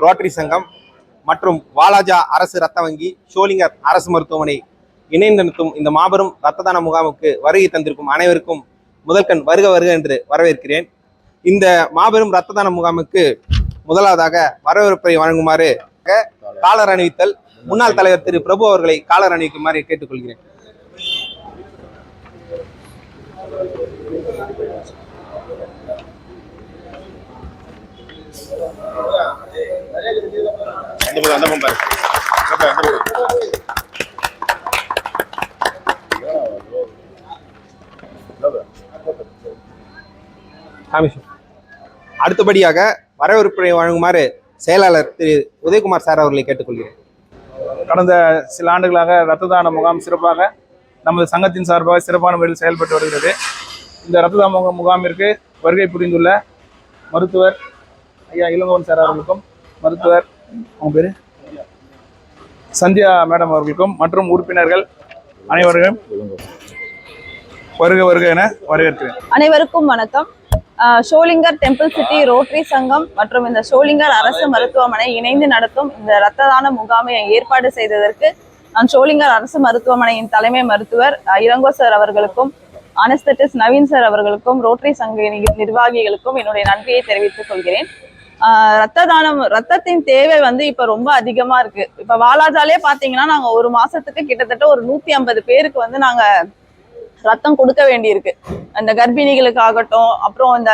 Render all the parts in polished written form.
Rotary சங்கம் மற்றும் வாலாஜா அரசு ரத்த வங்கி, ஷோலிங்கர் அரசு மருத்துவமனை இணைந்து நடத்தும் இந்த மாபெரும் இரத்த தான முகாமுக்கு வருகை தந்திருக்கும் அனைவருக்கும் முதற்கண் வருக வருக என்று வரவேற்கிறேன். இந்த மாபெரும் இரத்த தான முகாமுக்கு முதலாவதாக வரவேற்பை வழங்குமாறு காலர் அணிவித்தல் முன்னாள் தலைவர் திரு பிரபு அவர்களை காலர் அணிவிக்குமாறு கேட்டுக்கொள்கிறேன். அடுத்தபடியாக வரவேற்பை வழங்குமாறு செயலாளர் திரு உதயகுமார் சார் அவர்களை கேட்டுக்கொள்கிறேன். கடந்த சில ஆண்டுகளாக இரத்த தான முகாம் சிறப்பாக நமது சங்கத்தின் சார்பாக சிறப்பான முறையில் செயல்பட்டு வருகிறது. இந்த இரத்த தான முகாமிற்கு வருகை புரிந்துள்ள மருத்துவர் ஐயா இளங்கோவன் சார் அவர்களுக்கும், மருத்துவர் அவங்க பேர் சந்தியா மேடம் அவர்களுக்கும் மற்றும் உறுப்பினர்கள் அனைவரும் வருக வருக என வரவேற்கிறேன். அனைவருக்கும் வணக்கம். ஷோலிங்கர் டெம்பிள் சிட்டி ரோட்டரி சங்கம் மற்றும் இந்த ஷோலிங்கர் அரசு மருத்துவமனை இணைந்து நடத்தும் இந்த இரத்த தான முகாமை ஏற்பாடு செய்ததற்கு நான் ஷோலிங்கர் அரசு மருத்துவமனையின் தலைமை மருத்துவர் இளங்கோ சார் அவர்களுக்கும், அனஸ்தட்டிஸ்ட் நவீன் சார் அவர்களுக்கும், ரோட்டரி சங்க நிர்வாகிகளுக்கும் என்னுடைய நன்றியை தெரிவித்துக் கொள்கிறேன். ரத்தத்தின் தேவை இப்ப ரொம்ப அதிகமா இருக்கு. இப்ப வாலாஜாலே பாத்தீங்கன்னா நாங்க ஒரு மாசத்துக்கு கிட்டத்தட்ட ஒரு 150 பேருக்கு நாங்க ரத்தம் கொடுக்க வேண்டியிருக்கு. அந்த கர்ப்பிணிகளுக்கு ஆகட்டும், அப்புறம் இந்த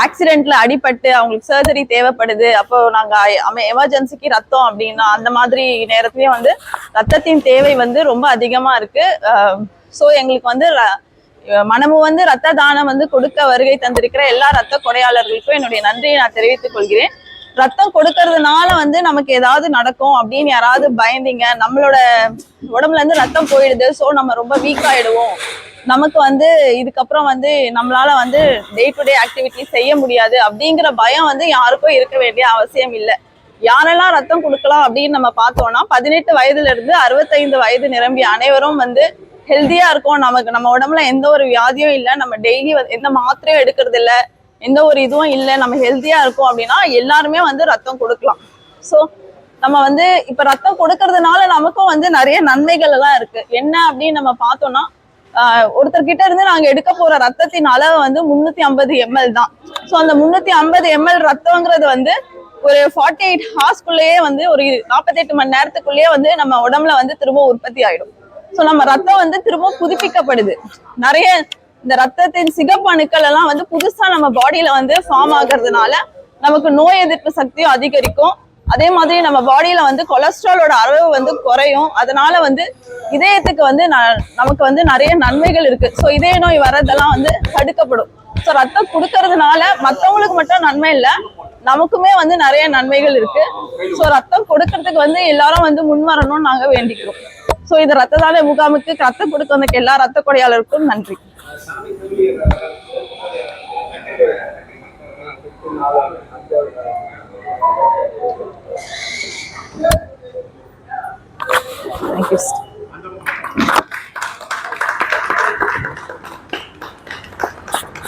ஆக்சிடென்ட்ல அடிபட்டு அவங்களுக்கு சர்ஜரி தேவைப்படுது, அப்போ நாங்க எமர்ஜென்சிக்கு ரத்தம் அப்படின்னா அந்த மாதிரி நேரத்துலயும் ரத்தத்தின் தேவை ரொம்ப அதிகமா இருக்கு. ஸோ எங்களுக்கு மனமும் ரத்த தானம் கொடுக்க வருகை தந்திருக்கிற எல்லா ரத்த கொடையாளர்களுக்கும் என்னுடைய நன்றியை நான் தெரிவித்துக் கொள்கிறேன். ரத்தம் கொடுக்கறதுனால நமக்கு ஏதாவது நடக்கும் அப்படின்னு யாராவது பயந்தீங்க, நம்மளோட உடம்புல இருந்து ரத்தம் போயிடுது, ஸோ நம்ம ரொம்ப வீக் ஆயிடுவோம், நமக்கு இதுக்கப்புறம் நம்மளால டே டு டே ஆக்டிவிட்டி செய்ய முடியாது அப்படிங்கிற பயம் யாருக்கும் இருக்க வேண்டிய அவசியம் இல்லை. யாரெல்லாம் ரத்தம் கொடுக்கலாம் அப்படின்னு நம்ம பார்த்தோம்னா 18 வயதுல இருந்து 65 வயது நிரம்பிய அனைவரும் ஹெல்த்தியா இருக்கும். நம்ம உடம்புல எந்த ஒரு வியாதியும் இல்லை, நம்ம டெய்லி எந்த மாத்திரையும் எடுக்கிறது இல்லை, எந்த ஒரு இதுவும் இல்லை, நம்ம ஹெல்த்தியா இருக்கும் அப்படின்னா எல்லாருமே ரத்தம் கொடுக்கலாம். ஸோ நம்ம இப்ப ரத்தம் கொடுக்கறதுனால நமக்கும் நிறைய நன்மைகள் எல்லாம் இருக்கு. என்ன அப்படின்னு நம்ம பார்த்தோம்னா, ஒருத்தர்கிட்ட இருந்து நாங்க எடுக்க போற ரத்தத்தின் அளவு 350 ml தான். ஸோ அந்த 350 ml ரத்தம்ங்கிறது ஒரு 48 ஹார்ஸ்க்குள்ளேயே ஒரு 48 மணி நேரத்துக்குள்ளேயே நம்ம உடம்புல திரும்ப உற்பத்தி ஆயிடும். ஸோ நம்ம ரத்தம் திரும்ப புதுப்பிக்கப்படுது. நிறைய இந்த ரத்தத்தின் சிகப்பு அணுக்கள் எல்லாம் புதுசா நம்ம பாடியில ஃபார்ம் ஆகுறதுனால நமக்கு நோய் எதிர்ப்பு சக்தியும் அதிகரிக்கும். அதே மாதிரி நம்ம பாடியில கொலஸ்ட்ராலோட அளவு குறையும். அதனால இதயத்துக்கு நமக்கு நிறைய நன்மைகள் இருக்கு. ஸோ இதய நோய் வர்றதெல்லாம் தடுக்கப்படும். ஸோ ரத்தம் கொடுக்கறதுனால மற்றவங்களுக்கு மட்டும் நன்மை இல்லை, நமக்குமே நிறைய நன்மைகள் இருக்கு. ஸோ ரத்தம் கொடுக்கறதுக்கு எல்லாரும் முன் வரணும்னு நாங்க வேண்டிக்கிறோம். ஸோ இந்த ரத்த தான முகாமுக்கு ரத்தம் கொடுக்க வந்த எல்லா ரத்த கொடையாளருக்கும் நன்றி.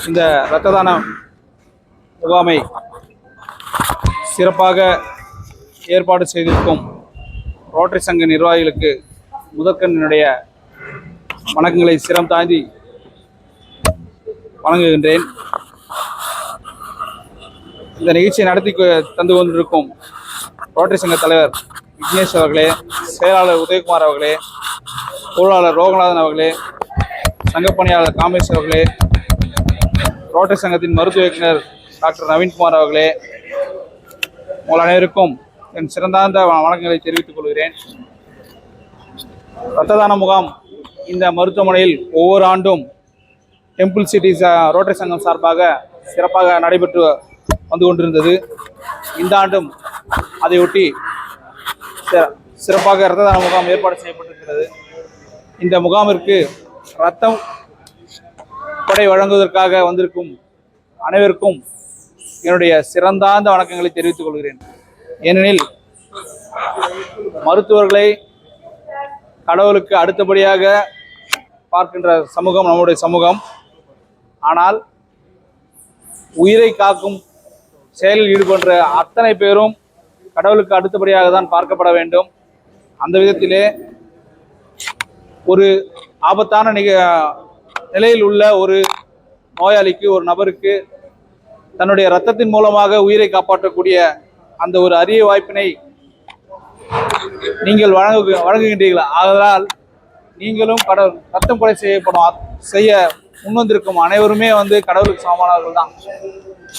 இந்த இரத்த தான முகாமை சிறப்பாக ஏற்பாடு செய்திருக்கும் ரோட்டரி சங்க நிர்வாகிகளுக்கு முதற்கண்ணுடைய வணக்கங்களை சிரம் தாண்டி வணங்குகின்றேன். இந்த நிகழ்ச்சியை நடத்தி தந்து கொண்டிருக்கும் ரோட்டரி சங்க தலைவர் விக்னேஷ் அவர்களே, செயலாளர் உதயகுமார் அவர்களே, பொருளாளர் ரோகநாதன் அவர்களே, சங்கப்பணியாளர் காமேஷ் அவர்களே, ரோட்டரி சங்கத்தின் மருத்துவ இயக்குனர் டாக்டர் நவீன்குமார் அவர்களே, உங்கள் அனைவருக்கும் என் சிறந்தார்ந்த வணக்கங்களை தெரிவித்துக் கொள்கிறேன். இரத்த தான முகாம் இந்த மருத்துவமனையில் ஒவ்வொரு ஆண்டும் டெம்பிள் சிட்டி ரோட்டரி சங்கம் சார்பாக சிறப்பாக நடைபெற்று வந்து கொண்டிருந்தது. இந்த ஆண்டும் அதையொட்டி சிறப்பாக இரத்த தான முகாம் ஏற்பாடு செய்யப்பட்டிருக்கிறது. இந்த முகாமிற்கு இரத்தம் கொடை வழங்குவதற்காக வந்திருக்கும் அனைவருக்கும் என்னுடைய சிறந்தார்ந்த வணக்கங்களை தெரிவித்துக் கொள்கிறேன். ஏனெனில் மருத்துவர்களை கடவுளுக்கு அடுத்தபடியாக பார்க்கின்ற சமூகம் நம்முடைய சமூகம். ஆனால் உயிரை காக்கும் செயலில் ஈடுபடுற அத்தனை பேரும் கடவுளுக்கு அடுத்தபடியாக தான் பார்க்கப்பட வேண்டும். அந்த விதத்திலே ஒரு ஆபத்தான நிலையில் உள்ள ஒரு நோயாளிக்கு, ஒரு நபருக்கு தன்னுடைய இரத்தத்தின் மூலமாக உயிரை காப்பாற்றக்கூடிய அந்த ஒரு அரிய வாய்ப்பினை நீங்கள் வழங்குகின்றீர்கள். ஆதலால் நீங்களும் ரத்தம் கொலை செய்ய முன்வந்திருக்கும் அனைவருமே கடவுளுக்கு சமமானவர்கள் தான்.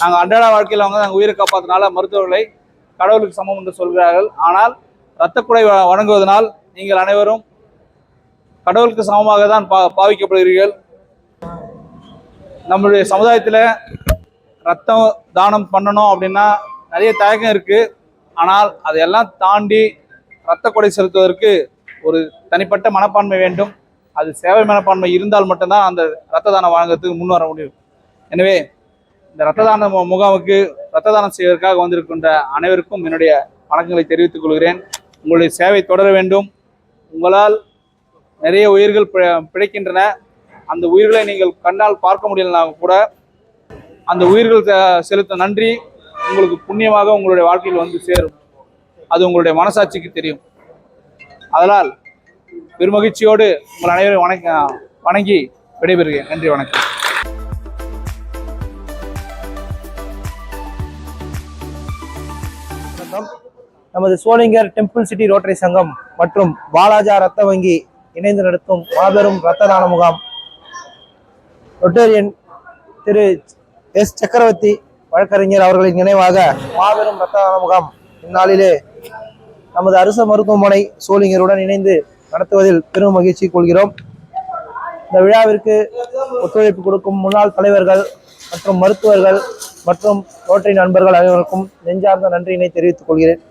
நாங்கள் அன்றாட வாழ்க்கையில் நாங்கள் உயிரை காப்பாற்றினால மருத்துவர்களை கடவுளுக்கு சமம் என்று சொல்கிறார்கள். ஆனால் இரத்த கொலை வழங்குவதனால் நீங்கள் அனைவரும் கடவுளுக்கு சமமாக தான் பாவிக்கப்படுகிறீர்கள். நம்மளுடைய சமுதாயத்தில் ரத்தம் தானம் பண்ணணும் அப்படின்னா நிறைய தயக்கம் இருக்கு. ஆனால் அதையெல்லாம் தாண்டி இரத்த கொடை செலுத்துவதற்கு ஒரு தனிப்பட்ட மனப்பான்மை வேண்டும். அது சேவை மனப்பான்மை இருந்தால் மட்டும்தான் அந்த இரத்த தானம் வழங்குறதுக்கு முன் வர முடியும். எனவே இந்த இரத்த தான முகாமுக்கு இரத்த தானம் செய்வதற்காக வந்திருக்கின்ற அனைவருக்கும் என்னுடைய வணக்கங்களை தெரிவித்துக் கொள்கிறேன். உங்களுடைய சேவை தொடர வேண்டும். உங்களால் நிறைய உயிர்கள் பிழைக்கின்றன. அந்த உயிர்களை நீங்கள் கண்ணால் பார்க்க முடியலனா கூட அந்த உயிர்கள் செலுத்த நன்றி உங்களுக்கு புண்ணியமாக உங்களுடைய வாழ்க்கையில் சேரும். அது உங்களுடைய மனசாட்சிக்கு தெரியும். அதனால் பெருமகிழ்ச்சியோடு உங்கள் அனைவரும் வணங்கி விடைபெறுகிறேன். நன்றி, வணக்கம். நமது சோளிங்கர் டெம்பிள் சிட்டி ரோட்டரி சங்கம் மற்றும் வாலாஜா ரத்த வங்கி இணைந்து நடத்தும் மாபெரும் இரத்த தான முகாம் ரொட்டேரியன் திரு எஸ் சக்கரவர்த்தி வழக்கறிஞர் அவர்களின் நினைவாக மாபெரும் இரத்த தான முகாம் இந்நாளிலே நமது அரசு மருத்துவமனை சோளிங்கருடன் இணைந்து நடத்துவதில் பெரும் மகிழ்ச்சி கொள்கிறோம். இந்த விழாவிற்கு ஒத்துழைப்பு கொடுக்கும் முன்னாள் தலைவர்கள் மற்றும் மருத்துவர்கள் மற்றும் ரோட்டரி நண்பர்கள் அனைவருக்கும் நெஞ்சார்ந்த நன்றியினை தெரிவித்துக் கொள்கிறேன்.